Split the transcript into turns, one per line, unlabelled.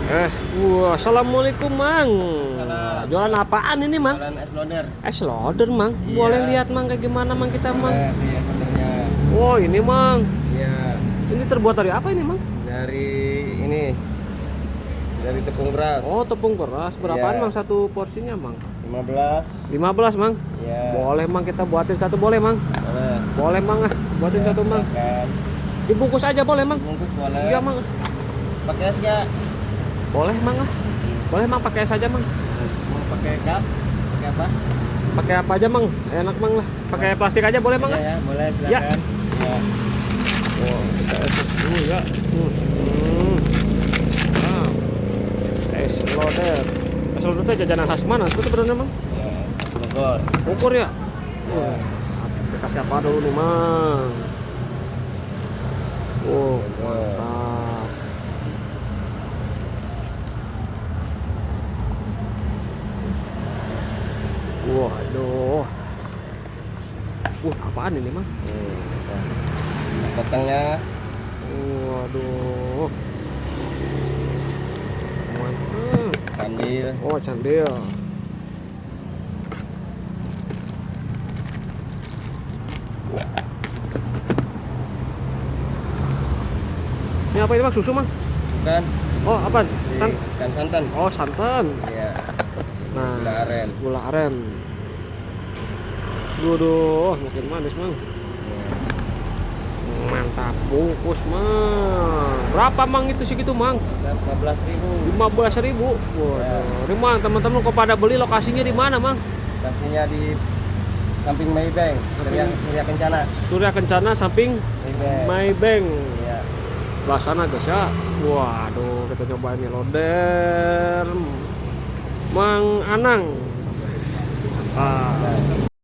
Assalamualaikum Mang.
Salam.
Jualan apaan ini Mang?
Jualan es loader.
Es loader Mang.
Iya.
Boleh lihat Mang kayak gimana Mang kita Mang?
Iya, sebenarnya.
Oh ini Mang.
Iya.
Ini terbuat dari apa ini Mang?
Dari ini. Dari tepung beras.
Oh tepung beras. Berapaan
Iya.
Mang satu porsinya Mang?
15.
15 Mang.
Iya.
Boleh Mang, kita buatin satu boleh Mang?
Boleh.
Boleh Mang ah. Buatin satu Mang.
Silakan.
Dibungkus aja boleh Mang?
Bungkus boleh.
Iya Mang.
Pakai es nggak?
Boleh Mang ah. Boleh Mang, pakai saja Mang.
Mau pakai cup? Pakai apa?
Pakai apa aja Mang? Enak Mang lah. Pakai plastik aja boleh Mang ah.
Ya, boleh silakan. Ya.
Oh, kita es dulu ya. Nah, es loader. Es loader itu jajanan khas mana? Itu sebenarnya Mang?
Ya. Bogor.
Bogor ya. Wah, kita kasih apa dulu nih Mang? Oh, mantap. Waduh. Apaan ini Mang?
Potongnya.
Waduh. Mantap.
Sambil.
Oh, candil. Ini apa ini Bang? Susu Mang?
Bukan.
Oh, apa?
Ikan santan.
Oh, santan.
Iya.
Nah,
Gula aren.
Gula aren. Waduh, makin manis Mang. Mantap, bungkus Mang. Berapa Mang itu segitu Mang?
15.000.
15.000. Waduh. Ini Mang, teman-teman kok pada beli, lokasinya di mana Mang?
Lokasinya di samping Maybank, Surya Kencana.
Surya Kencana samping Maybank.
Iya.
Belah sana guys ya. Waduh, kita coba ini loader Mang Anang. Ah.